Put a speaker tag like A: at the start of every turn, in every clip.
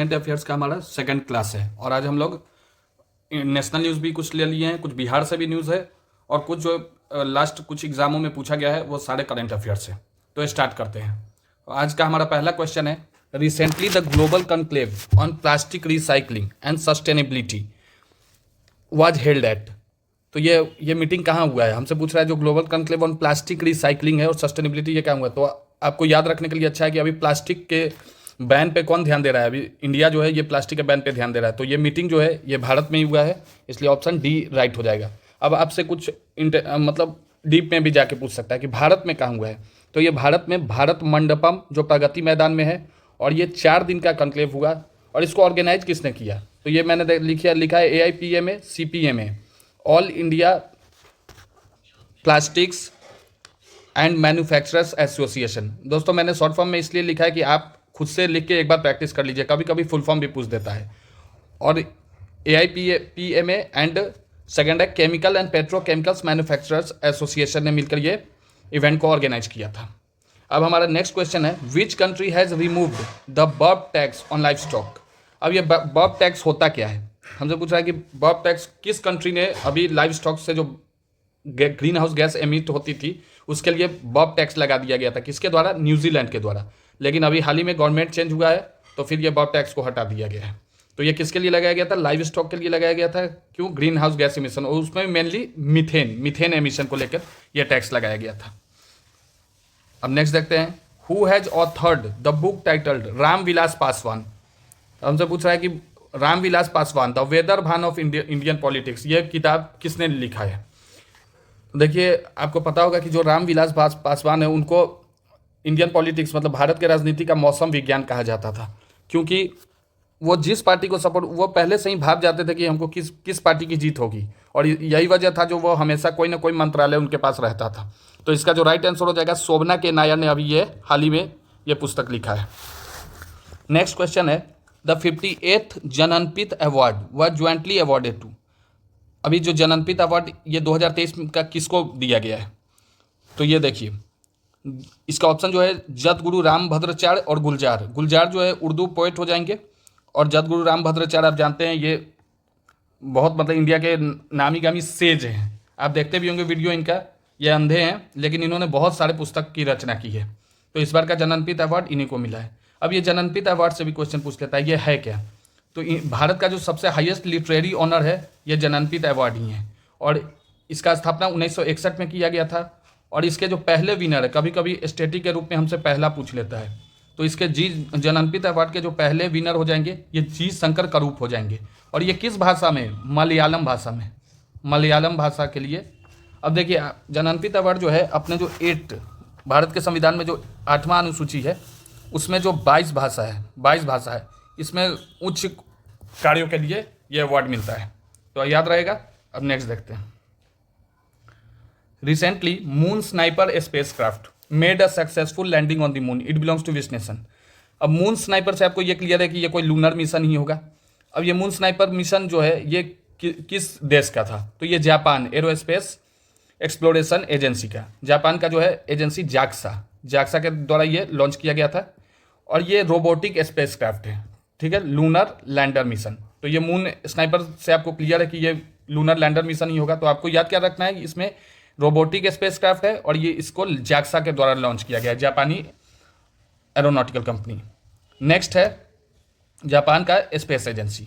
A: Current affairs का हमारा second class है और आज हम लोग नेशनल न्यूज़ भी कुछ ले लिए हैं, कुछ बिहार से भी न्यूज़ है और कुछ जो लास्ट कुछ एग्जामों में पूछा गया है वो सारे करंट अफेयर्स है। तो स्टार्ट करते हैं। आज का हमारा पहला क्वेश्चन है, recently the global conclave on plastic recycling and sustainability was held at. तो ये मीटिंग कहाँ हुआ है, हमसे पूछ रहा है। जो global conclave on plastic recycling है और सस्टेनेबिलिटी, ये क्या हुआ है। तो आपको याद रखने के लिए अच्छा है कि अभी प्लास्टिक के बैन पे कौन ध्यान दे रहा है। अभी इंडिया जो है ये प्लास्टिक के बैन पे ध्यान दे रहा है। तो ये मीटिंग जो है ये भारत में ही हुआ है, इसलिए ऑप्शन डी राइट हो जाएगा। अब आपसे कुछ मतलब डीप में भी जाके पूछ सकता है कि भारत में कहाँ हुआ है। तो ये भारत में भारत मंडपम जो प्रगति मैदान में है और ये 4 दिन का कॉन्क्लेव हुआ। और इसको ऑर्गेनाइज किसने किया, तो ये मैंने लिखा है AIPMA CPMA, all India plastics and manufacturers association. दोस्तों मैंने शॉर्ट फॉर्म में इसलिए लिखा है कि आप खुद से लिख के एक बार प्रैक्टिस कर लीजिए, कभी कभी फुल फॉर्म भी पूछ देता है। और AIPMA एंड सेकेंड है chemical and petrochemicals manufacturers association ने मिलकर ये इवेंट को ऑर्गेनाइज किया था। अब हमारा नेक्स्ट क्वेश्चन है, which country has removed the burp tax on livestock. अब ये बर्ब टैक्स होता क्या है, हमसे पूछ रहा है कि बर्ब टैक्स किस कंट्री ने अभी लाइफ स्टॉक से जो ग्रीन हाउस गैस एमिट होती थी उसके लिए बर्ब टैक्स लगा दिया गया था। किसके द्वारा, न्यूजीलैंड के द्वारा। लेकिन अभी हाल ही में गवर्नमेंट चेंज हुआ है तो फिर ये बर्ब टैक्स को हटा दिया गया है। तो ये किसके लिए लगाया गया था, लाइव स्टॉक के लिए लगाया गया था। क्यों, ग्रीन हाउस गैस एमिशन, और उसमें मेनली मीथेन एमिशन को लेकर यह टैक्स लगाया गया था। अब नेक्स्ट देखते हैं, who has authored the book titled Ram Vilas Paswan. हमसे पूछ रहा है कि Ram Vilas Paswan the weathervane of Indian politics, ये किताब किसने लिखा है। देखिए आपको पता होगा कि जो राम विलास पासवान है उनको इंडियन पॉलिटिक्स मतलब भारत के राजनीति का मौसम विज्ञान कहा जाता था। क्योंकि वो जिस पार्टी को सपोर्ट, वो पहले से ही भाप जाते थे कि हमको किस पार्टी की जीत होगी, और यही वजह था जो वो हमेशा कोई ना कोई मंत्रालय उनके पास रहता था। तो इसका जो राइट आंसर हो जाएगा, शोभना के नायर ने अभी ये हाल ही में ये पुस्तक लिखा है। नेक्स्ट क्वेश्चन है, द 58th जननपित अवार्ड वह ज्वाइंटली अवॉर्डेड टू। अभी जो जननपित अवार्ड ये 2023 का किसको दिया गया है, तो ये देखिए इसका ऑप्शन जो है जदगुरु रामभद्राचार्य और गुलजार। गुलजार जो है उर्दू पोएट हो जाएंगे और जदगुरु रामभद्राचार्य आप जानते हैं ये बहुत मतलब इंडिया के नामी गामी सेज हैं। आप देखते भी होंगे वीडियो इनका, ये अंधे हैं लेकिन इन्होंने बहुत सारे पुस्तक की रचना की है। तो इस बार का जननपित अवार्ड इन्हीं को मिला है। अब ये जननपित अवार्ड से भी क्वेश्चन पूछ लेता है, ये है क्या। तो भारत का जो सबसे हाईएस्ट लिटरेरी ऑनर है ये जननपित अवार्ड ही है और इसका स्थापना 1961 में किया गया था। और इसके जो पहले विनर है, कभी कभी स्टेटिक के रूप में हमसे पहला पूछ लेता है, तो इसके जननपित अवार्ड के जो पहले विनर हो जाएंगे ये जी शंकर करूप हो जाएंगे। और ये किस भाषा में, मलयालम भाषा में, मलयालम भाषा के लिए। अब देखिए जननपित अवार्ड जो है अपने जो 8 भारत के संविधान में जो 8वां अनुसूची है उसमें जो 22 भाषा है इसमें उच्च कार्यों के लिए ये अवार्ड मिलता है, तो याद रहेगा। अब नेक्स्ट देखते हैं, recently Moon Sniper spacecraft made a successful landing on the moon, it belongs to which nation. अब मून स्नाइपर से आपको ये क्लियर है कि ये कोई लूनर मिशन ही होगा। अब ये मून स्नाइपर मिशन जो है ये किस देश का था, तो ये जापान एरोस्पेस एक्सप्लोरेशन एजेंसी का, जापान का जो है एजेंसी जाक्सा के द्वारा ये लॉन्च किया गया था। और ये रोबोटिक स्पेसक्राफ्ट है, ठीक है, लूनर लैंडर मिशन। तो ये मून स्नाइपर से आपको क्लियर है कि ये लूनर लैंडर मिशन ही होगा। तो आपको याद क्या रखना है कि इसमें रोबोटिक स्पेसक्राफ्ट है और ये इसको जाक्सा के द्वारा लॉन्च किया गया है, जापानी एरोनॉटिकल कंपनी। नेक्स्ट है जापान का स्पेस एजेंसी।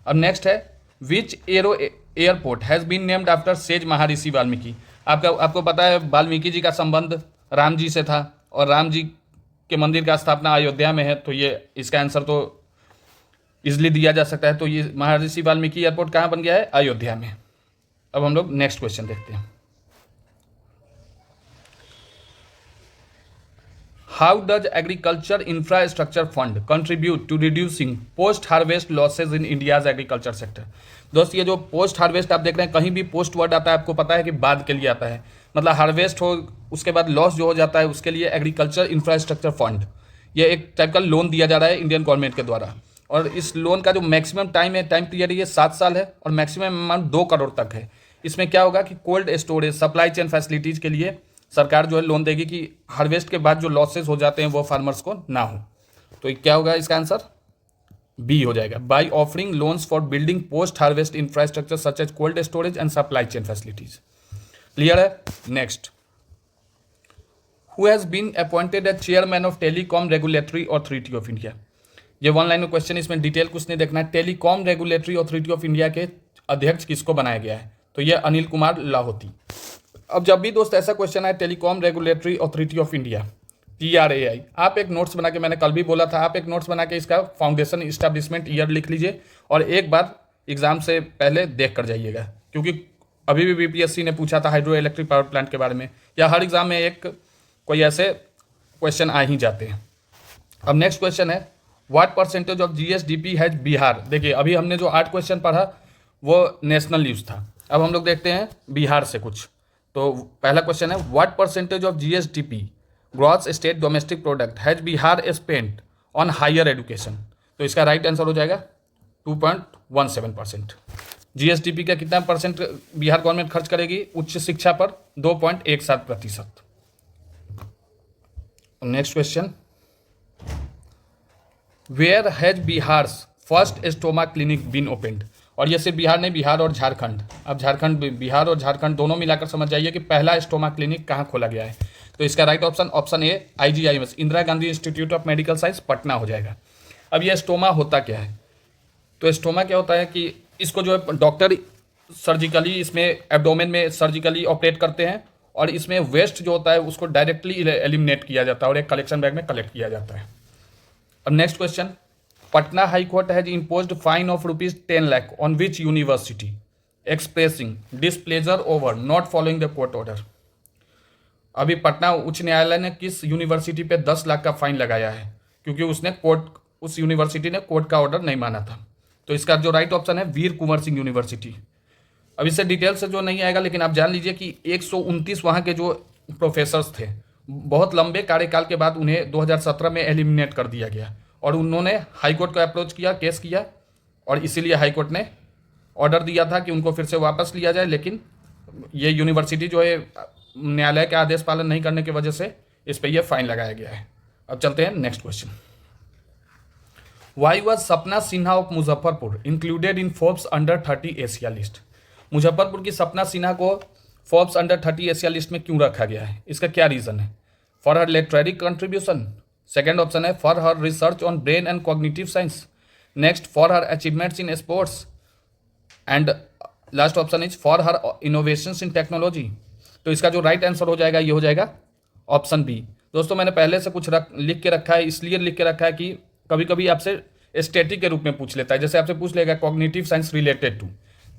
A: अब नेक्स्ट है, which airport has been named after sage Maharshi Valmiki. आपको पता है वाल्मीकि जी का संबंध राम जी से था और राम जी के मंदिर का स्थापना अयोध्या में है, तो ये इसका आंसर तो इजली दिया जा सकता है। तो ये महर्षि वाल्मीकि एयरपोर्ट कहाँ बन गया है, अयोध्या में। अब हम लोग नेक्स्ट क्वेश्चन देखते हैं, how does agriculture infrastructure fund contribute to reducing post harvest losses in India's agriculture sector. दोस्त ये जो पोस्ट हार्वेस्ट आप देख रहे हैं, कहीं भी पोस्ट वर्ड आता है आपको पता है कि बाद के लिए आता है, मतलब हार्वेस्ट हो उसके बाद लॉस जो हो जाता है उसके लिए एग्रीकल्चर इंफ्रास्ट्रक्चर फंड, ये एक टाइप का लोन दिया जा रहा है इंडियन गवर्नमेंट के द्वारा। और इस लोन का जो मैक्सिमम टाइम पीरियड ये 7 साल है और मैक्सिमम अमाउंट 2 करोड़ तक है। इसमें क्या होगा कि cold storage supply chain facilities के लिए सरकार जो है लोन देगी कि हार्वेस्ट के बाद जो लॉसेस हो जाते हैं वो फार्मर्स को ना हो। तो क्या होगा इसका आंसर, बी हो जाएगा। By offering loans for building post harvest infrastructure such as cold storage and supply chain facilities. Clear है। Next, who has been appointed as chairman of telecom regulatory authority of India. ये one line में question, इसमें detail कुछ नहीं देखना है। Telecom regulatory authority of India के अध्यक्ष किसको बनाया गया है, तो ये अनिल कुमार लाहोटी। अब जब भी दोस्त ऐसा क्वेश्चन आए telecom regulatory authority of India TRAI, आप एक नोट्स बना के, मैंने कल भी बोला था, आप एक नोट्स बना के इसका फाउंडेशन इस्टेब्लिशमेंट ईयर लिख लीजिए और एक बार एग्जाम से पहले देख कर जाइएगा, क्योंकि अभी भी BPSC ने पूछा था हाइड्रो इलेक्ट्रिक पावर प्लांट के बारे में, या हर एग्जाम में एक कोई ऐसे क्वेश्चन आ ही जाते हैं। अब नेक्स्ट क्वेश्चन है, what percentage of GSDP has Bihar. देखिए अभी हमने जो 8 क्वेश्चन पढ़ा वो नेशनल न्यूज़ था, अब हम लोग देखते हैं बिहार से कुछ। तो पहला क्वेश्चन है, what percentage of GSDP gross state domestic product has Bihar spent on higher education. तो इसका राइट आंसर हो जाएगा 2.17%। GSDP का कितना परसेंट बिहार गवर्नमेंट खर्च करेगी उच्च शिक्षा पर, 2.17%। Next question, where has Bihar's first stoma clinic been opened. और ये सिर्फ बिहार नहीं, बिहार और झारखंड, अब झारखंड, बिहार और झारखंड दोनों मिलाकर समझ जाइए कि पहला स्टोमा क्लिनिक कहाँ खोला गया है। तो इसका right option A IGIMS, Indira Gandhi institute of medical science, Patna हो जाएगा। अब ये स्टोमा होता क्या है, तो स्टोमा क्या होता है कि इसको जो है डॉक्टर सर्जिकली इसमें एब्डोमेन में सर्जिकली ऑपरेट करते हैं और इसमें वेस्ट जो होता है उसको डायरेक्टली एलिमिनेट किया जाता है और एक कलेक्शन बैग में कलेक्ट किया जाता है। अब next question, Patna high court has imposed fine of ₹10 lakh on which university expressing displeasure over not following the court order. अभी पटना उच्च न्यायालय ने किस यूनिवर्सिटी पे 10 लाख का फाइन लगाया है, क्योंकि उस यूनिवर्सिटी ने कोर्ट का ऑर्डर नहीं माना था। तो इसका जो राइट ऑप्शन है वीर कुंवर सिंह यूनिवर्सिटी। अब इससे डिटेल से जो नहीं आएगा, लेकिन आप जान लीजिए कि 129 वहाँ के जो प्रोफेसर्स थे, बहुत लंबे कार्यकाल के बाद उन्हें 2017 में एलिमिनेट कर दिया गया और उन्होंने हाईकोर्ट को अप्रोच किया, केस किया, और इसीलिए हाईकोर्ट ने ऑर्डर दिया था कि उनको फिर से वापस लिया जाए। लेकिन ये यूनिवर्सिटी जो है न्यायालय के आदेश पालन नहीं करने की वजह से इस पर यह फाइन लगाया गया है। अब चलते हैं नेक्स्ट क्वेश्चन, वाई वॉज सपना Sinha of Muzaffarpur included in Forbes under 30 Asia list. Muzaffarpur की सपना सिन्हा को फोर्ब्स अंडर 30 एशिया लिस्ट में क्यों रखा गया है, इसका क्या रीज़न है। For her literary contribution, second option है for her research on brain and cognitive science, next for her achievements in sports, and last option is for her innovations in technology. तो इसका जो राइट आंसर हो जाएगा ये हो जाएगा option B. दोस्तों मैंने पहले से कुछ लिख के रखा है, इसलिए लिख के रखा है कि कभी कभी आपसे स्टैटिक के रूप में पूछ लेता है, जैसे आपसे पूछ लेगा कॉग्निटिव साइंस रिलेटेड टू,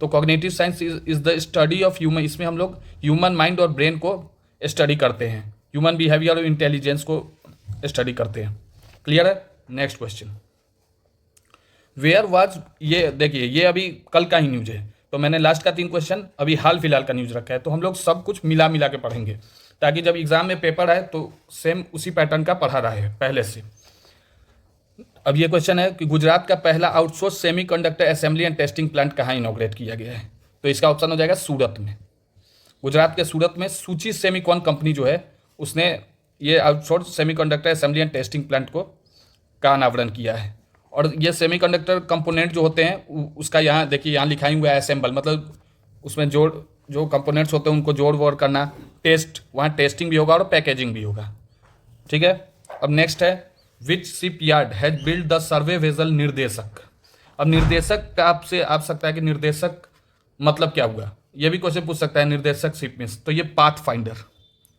A: तो cognitive science is the study of human, इसमें हम लोग ह्यूमन माइंड और ब्रेन को स्टडी करते हैं, ह्यूमन बिहेवियर और इंटेलिजेंस को स्टडी करते हैं। क्लियर है। नेक्स्ट क्वेश्चन, वेयर वाज, ये देखिए ये अभी कल का ही न्यूज है, तो मैंने लास्ट का 3 क्वेश्चन अभी हाल फिलहाल का न्यूज रखा है, तो हम लोग सब कुछ मिला मिला के पढ़ेंगे ताकि जब एग्जाम में पेपर आए तो सेम उसी पैटर्न का पढ़ा रहा है पहले से। अब ये क्वेश्चन है कि गुजरात का पहला outsource semiconductor assembly and testing plant कहाँ इनॉग्रेट किया गया है, तो इसका ऑप्शन हो जाएगा सूरत में। गुजरात के सूरत में सूची सेमीकॉन कंपनी जो है उसने ये outsource semiconductor assembly and testing plant का अनावरण किया है। और ये सेमीकंडक्टर कंपोनेंट जो होते हैं उसका यहाँ देखिए, यहाँ लिखाई हुआ है असेंबल, मतलब उसमें जो कंपोनेंट्स होते हैं उनको जोड़ वोड़ करना, टेस्ट, वहाँ टेस्टिंग भी होगा और पैकेजिंग भी होगा। ठीक है। अब नेक्स्ट है which shipyard has build the survey vessel Nirdeshak. अब निर्देशक का आपसे आ सकता है कि निर्देशक मतलब क्या हुआ, ये भी क्वेश्चन पूछ सकता है निर्देशक शिप में, तो ये पाथ फाइंडर,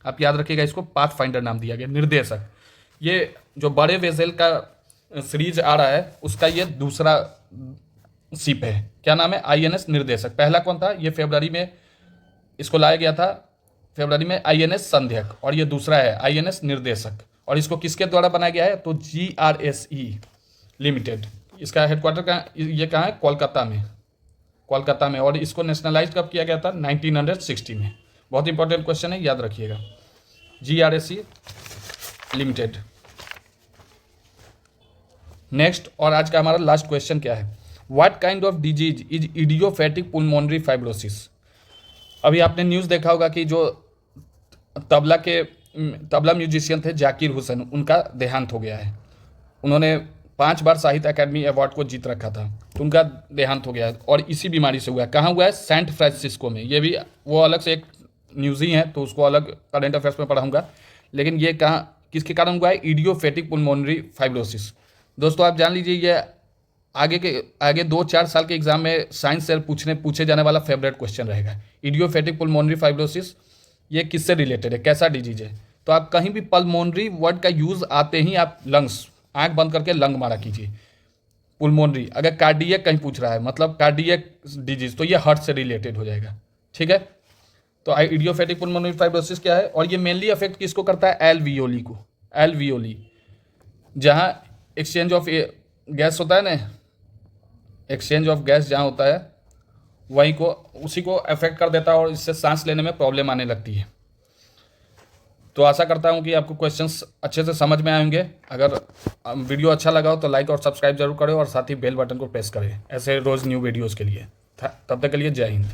A: आप याद रखिएगा इसको, पाथ फाइंडर नाम दिया गया निर्देशक। ये जो बड़े वेसल का सीरीज आ रहा है उसका ये दूसरा शिप है, क्या नाम है, INS निर्देशक। पहला कौन था, ये फरवरी में इसको लाया गया था, फरवरी में INS संध्यक, और ये दूसरा है INS निर्देशक। और इसको किसके द्वारा बनाया गया है, तो GRSE लिमिटेड, इसका हेडक्वार्टर कहाँ, ये कहाँ है, कोलकाता में। और इसको नेशनलाइज कब किया गया था, 1960 में। बहुत इंपॉर्टेंट क्वेश्चन है, याद रखिएगा, GRSE लिमिटेड। नेक्स्ट और आज का हमारा लास्ट क्वेश्चन क्या है, what kind of disease is idiopathic pulmonary fibrosis. अभी आपने न्यूज़ देखा होगा कि जो तबला म्यूजिशियन थे जाकिर हुसैन, उनका देहांत हो गया है। उन्होंने 5 बार साहित्य अकादमी अवार्ड को जीत रखा था, तो उनका देहांत हो गया और इसी बीमारी से हुआ है। कहाँ हुआ है? सैन फ्रांसिस्को में। ये भी वो अलग से एक न्यूज़ ही है, तो उसको अलग करंट अफेयर्स में पढ़ाऊंगा। लेकिन ये कहाँ किसके कारण हुआ है? Idiopathic pulmonary fibrosis. दोस्तों आप जान लीजिए, ये आगे 2-4 साल के एग्जाम में साइंस से पूछे जाने वाला फेवरेट क्वेश्चन रहेगा। इडियोपैथिक पुल्मोनरी फाइब्रोसिस ये किससे रिलेटेड है, कैसा डिजीज है? तो आप कहीं भी पल्मोनरी वर्ड का यूज़ आते ही आप लंग्स, आंख बंद करके लंग मारा कीजिए। पुल्मोनरी, अगर कार्डियक कहीं पूछ रहा है मतलब कार्डियक डिजीज, तो ये हार्ट से रिलेटेड हो जाएगा। ठीक है, तो इडियोपैथिक पुल्मोनरी फाइब्रोसिस क्या है? और ये मेनली अफेक्ट किसको करता है? एल्वियोली को। एल्वियोली, जहाँ एक्सचेंज ऑफ गैस होता है ना, एक्सचेंज ऑफ गैस जहाँ होता है वहीं को, उसी को अफेक्ट कर देता है और इससे सांस लेने में प्रॉब्लम आने लगती है। तो आशा करता हूँ कि आपको क्वेश्चंस अच्छे से समझ में आएंगे। अगर वीडियो अच्छा लगा हो तो लाइक और सब्सक्राइब जरूर करें और साथ ही बेल बटन को प्रेस करें ऐसे रोज़ न्यू वीडियोज़ के लिए। तब तक के लिए जय हिंद।